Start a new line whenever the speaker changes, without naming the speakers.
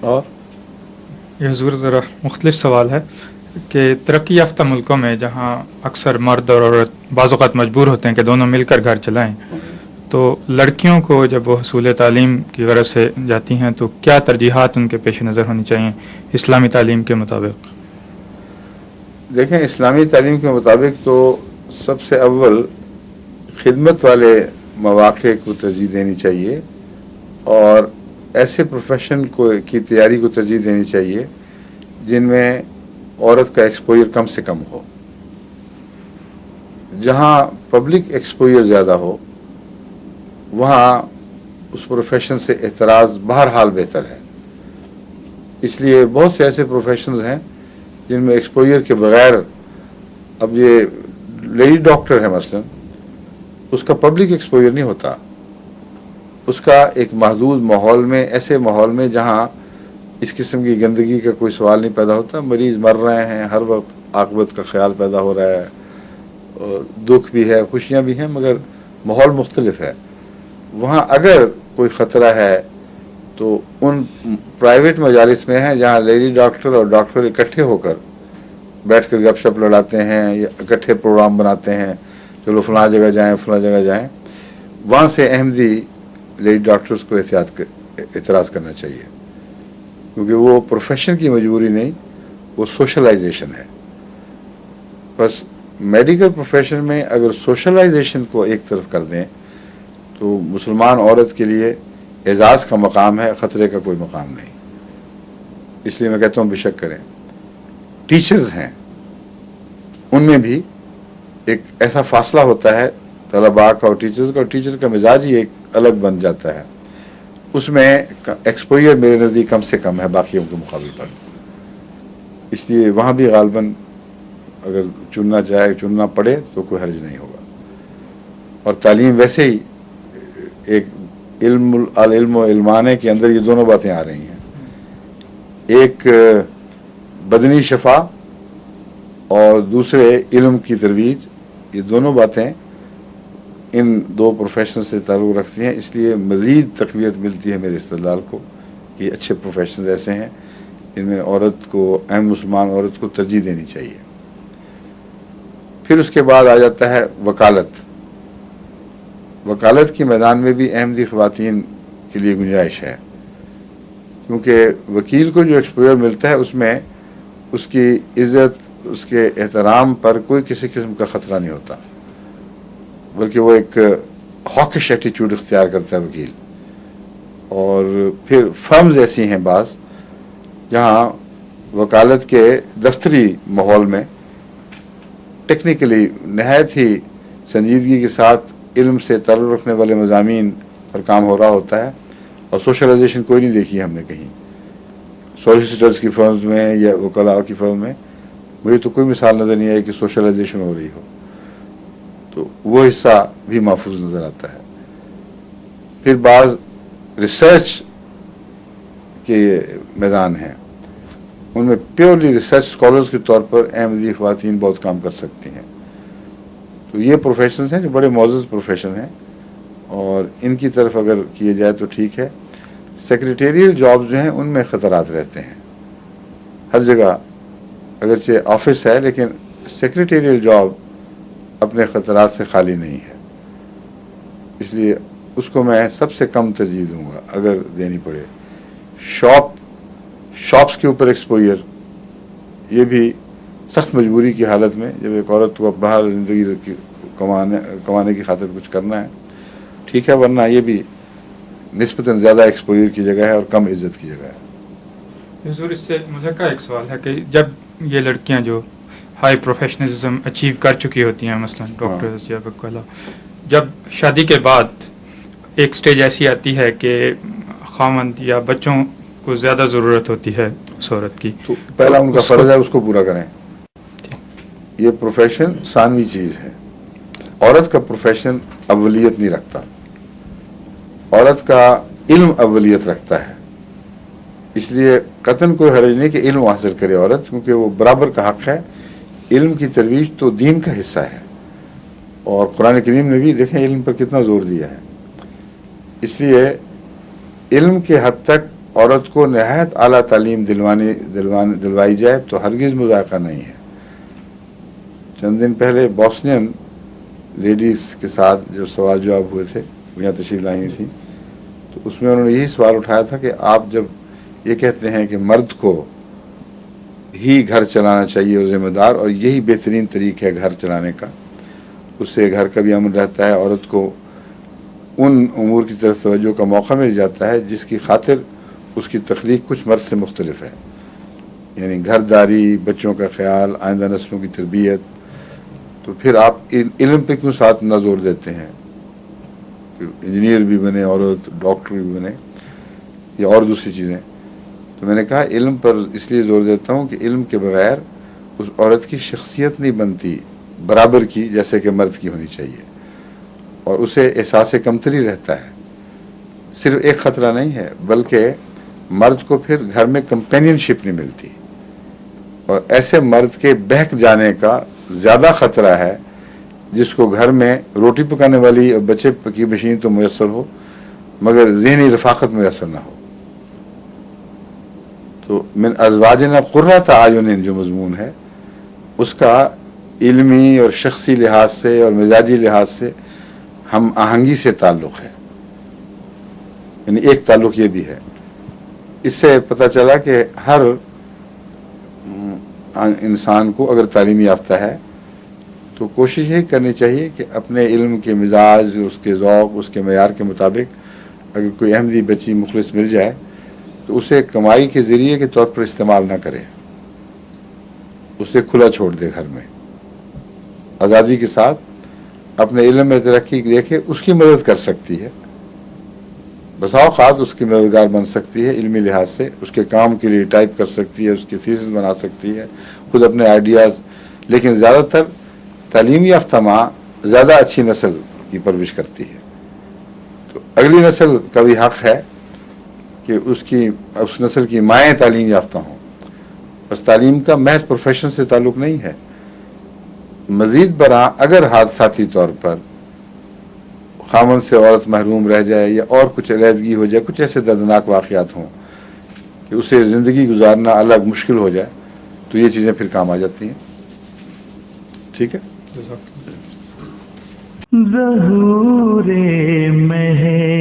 اور
یہ حضور ذرا مختلف سوال ہے کہ ترقی یافتہ ملکوں میں جہاں اکثر مرد اور عورت بعض اوقات مجبور ہوتے ہیں کہ دونوں مل کر گھر چلائیں، تو لڑکیوں کو جب وہ حصول تعلیم کی غرض سے جاتی ہیں تو کیا ترجیحات ان کے پیش نظر ہونی چاہیے اسلامی تعلیم کے مطابق؟
دیکھیں، اسلامی تعلیم کے مطابق تو سب سے اول خدمت والے مواقع کو ترجیح دینی چاہیے اور ایسے پروفیشن کی تیاری کو ترجیح دینی چاہیے جن میں عورت کا ایکسپوجر کم سے کم ہو. جہاں پبلک ایکسپوجر زیادہ ہو وہاں اس پروفیشن سے اعتراض بہرحال بہتر ہے. اس لیے بہت سے ایسے پروفیشنز ہیں جن میں ایکسپوجر کے بغیر، اب یہ لیڈی ڈاکٹر ہے مثلا، اس کا پبلک ایکسپوجر نہیں ہوتا. اس کا ایک محدود ماحول میں، ایسے ماحول میں جہاں اس قسم کی گندگی کا کوئی سوال نہیں پیدا ہوتا، مریض مر رہے ہیں، ہر وقت عاقبت کا خیال پیدا ہو رہا ہے، دکھ بھی ہے، خوشیاں بھی ہیں، مگر ماحول مختلف ہے. وہاں اگر کوئی خطرہ ہے تو ان پرائیویٹ مجالس میں ہیں جہاں لیڈی ڈاکٹر اور ڈاکٹر اکٹھے ہو کر بیٹھ کر گپ شپ لڑاتے ہیں یا اکٹھے پروگرام بناتے ہیں، چلو فلاں جگہ جائیں فلاں جگہ جائیں. وہاں سے احمدی لیڈی ڈاکٹرز کو اعتراض کرنا چاہیے، کیونکہ وہ پروفیشن کی مجبوری نہیں، وہ سوشلائزیشن ہے. بس میڈیکل پروفیشن میں اگر سوشلائزیشن کو ایک طرف کر دیں تو مسلمان عورت کے لیے اعزاز کا مقام ہے، خطرے کا کوئی مقام نہیں. اس لیے میں کہتا ہوں بے شک کریں. ٹیچرز ہیں، ان میں بھی ایک ایسا فاصلہ ہوتا ہے طلباء کا اور ٹیچرز کا، اور ٹیچر کا مزاج ہی ایک الگ بن جاتا ہے. اس میں ایکسپوجر میرے نزدیک کم سے کم ہے باقیوں کے مقابلے پر. اس لیے وہاں بھی غالباً اگر چننا پڑے تو کوئی حرج نہیں ہوگا. اور تعلیم ویسے ہی ایک العلم و علمانے کے اندر یہ دونوں باتیں آ رہی ہیں. ایک بدنی شفا اور دوسرے علم کی ترویج، یہ دونوں باتیں ان دو پروفیشن سے تعلق رکھتی ہیں. اس لیے مزید تقویت ملتی ہے میرے استدلال کو کہ اچھے پروفیشنز ایسے ہیں جن میں عورت کو، اہم مسلمان عورت کو ترجیح دینی چاہیے. پھر اس کے بعد آ جاتا ہے وکالت. وکالت کے میدان میں بھی احمدی خواتین کے لیے گنجائش ہے، کیونکہ وکیل کو جو ایکسپوجر ملتا ہے اس میں اس کی عزت، اس کے احترام پر کوئی کسی قسم کا خطرہ نہیں ہوتا، بلکہ وہ ایک ہاکش ایٹیچیوڈ اختیار کرتا ہے وکیل. اور پھر فرمز ایسی ہیں بعض جہاں وکالت کے دفتری ماحول میں ٹیکنیکلی نہایت ہی سنجیدگی کے ساتھ علم سے تعلق رکھنے والے مضامین پر کام ہو رہا ہوتا ہے، اور سوشلائزیشن کوئی نہیں دیکھی ہم نے کہیں. سولیسیٹرز کی فرمز میں یا وکلاء کی فرم میں مجھے تو کوئی مثال نظر نہیں آئی کہ سوشلائزیشن ہو رہی ہو. تو وہ حصہ بھی محفوظ نظر آتا ہے. پھر بعض ریسرچ کے میدان ہیں، ان میں پیورلی ریسرچ اسکالرز کے طور پر احمدی خواتین بہت کام کر سکتی ہیں. تو یہ پروفیشنز ہیں جو بڑے معزز پروفیشن ہیں، اور ان کی طرف اگر کیے جائے تو ٹھیک ہے. سیکریٹریل جابز جو ہیں ان میں خطرات رہتے ہیں ہر جگہ، اگرچہ آفس ہے لیکن سیکریٹریل جاب اپنے خطرات سے خالی نہیں ہے. اس لیے اس کو میں سب سے کم ترجیح دوں گا اگر دینی پڑے. شاپس کے اوپر ایکسپوجر، یہ بھی سخت مجبوری کی حالت میں جب ایک عورت کو باہر زندگی کمانے کی خاطر کچھ کرنا ہے ٹھیک ہے، ورنہ یہ بھی نسبتاً زیادہ ایکسپوجر کی جگہ ہے اور کم عزت کی جگہ ہے.
حضور اس سے مجھے کا ایک سوال ہے کہ جب یہ لڑکیاں جو ہائی پروفیشنلزم اچیو کر چکی ہوتی ہیں، مثلا ڈاکٹرز یا وکلا، جب شادی کے بعد ایک سٹیج ایسی آتی ہے کہ خاوند یا بچوں کو زیادہ ضرورت ہوتی ہے اس عورت کی،
تو پہلا ان کا فرض ہے اس کو پورا کریں. یہ پروفیشن ثانوی چیز ہے. عورت کا پروفیشن اولیت نہیں رکھتا، عورت کا علم اولیت رکھتا ہے. اس لیے قطعاً کوئی حرج نہیں کہ علم حاصل کرے عورت، کیونکہ وہ برابر کا حق ہے. علم کی ترویج تو دین کا حصہ ہے، اور قرآن کریم نے بھی دیکھیں علم پر کتنا زور دیا ہے. اس لیے علم کے حد تک عورت کو نہایت اعلیٰ تعلیم دلوائی جائے تو ہرگز مذائقہ نہیں ہے. چند دن پہلے بوسنین لیڈیز کے ساتھ جو سوال جواب ہوئے تھے، وہ یہاں تشریف لائی تھیں، تو اس میں انہوں نے یہی سوال اٹھایا تھا کہ آپ جب یہ کہتے ہیں کہ مرد کو ہی گھر چلانا چاہیے اور ذمہ دار، اور یہی بہترین طریقہ ہے گھر چلانے کا، اس سے گھر کا بھی امن رہتا ہے، عورت کو ان امور کی طرف توجہ کا موقع مل جاتا ہے جس کی خاطر اس کی تخلیق کچھ مرد سے مختلف ہے، یعنی گھرداری، بچوں کا خیال، آئندہ نسلوں کی تربیت. تو پھر آپ علم پہ کیوں ساتھ نہ زور دیتے ہیں کہ انجینئر بھی بنے عورت، ڈاکٹر بھی بنے یا اور دوسری چیزیں. تو میں نے کہا علم پر اس لیے زور دیتا ہوں کہ علم کے بغیر اس عورت کی شخصیت نہیں بنتی برابر کی جیسے کہ مرد کی ہونی چاہیے، اور اسے احساس کمتری رہتا ہے. صرف ایک خطرہ نہیں ہے بلکہ مرد کو پھر گھر میں کمپینین شپ نہیں ملتی، اور ایسے مرد کے بہک جانے کا زیادہ خطرہ ہے جس کو گھر میں روٹی پکانے والی اور بچے کی مشین تو میسر ہو مگر ذہنی رفاقت میسر نہ ہو. تو من ازواجنا قرۃ اعین جو مضمون ہے اس کا علمی اور شخصی لحاظ سے اور مزاجی لحاظ سے ہم آہنگی سے تعلق ہے، یعنی ایک تعلق یہ بھی ہے. اس سے پتہ چلا کہ ہر انسان کو اگر تعلیم یافتہ ہے تو کوشش یہ کرنی چاہیے کہ اپنے علم کے مزاج، اس کے ذوق، اس کے معیار کے مطابق اگر کوئی احمدی بچی مخلص مل جائے تو اسے کمائی کے ذریعے کے طور پر استعمال نہ کرے، اسے کھلا چھوڑ دے، گھر میں آزادی کے ساتھ اپنے علم میں ترقی دیکھے، اس کی مدد کر سکتی ہے، بسا اوقات اس کی مددگار بن سکتی ہے علمی لحاظ سے، اس کے کام کے لیے ٹائپ کر سکتی ہے، اس کی تھیسس بنا سکتی ہے، خود اپنے آئیڈیاز. لیکن زیادہ تر تعلیم یافتہ ماں زیادہ اچھی نسل کی پرورش کرتی ہے. تو اگلی نسل کا بھی حق ہے کہ اس نسل کی مائیں تعلیم یافتہ ہوں. بس تعلیم کا محض پروفیشن سے تعلق نہیں ہے، مزید برآں اگر حادثاتی طور پر خامن سے عورت محروم رہ جائے یا اور کچھ علیحدگی ہو جائے، کچھ ایسے دردناک واقعات ہوں کہ اسے زندگی گزارنا الگ مشکل ہو جائے، تو یہ چیزیں پھر کام آ جاتی ہیں. ٹھیک ہے.
ظہور مہر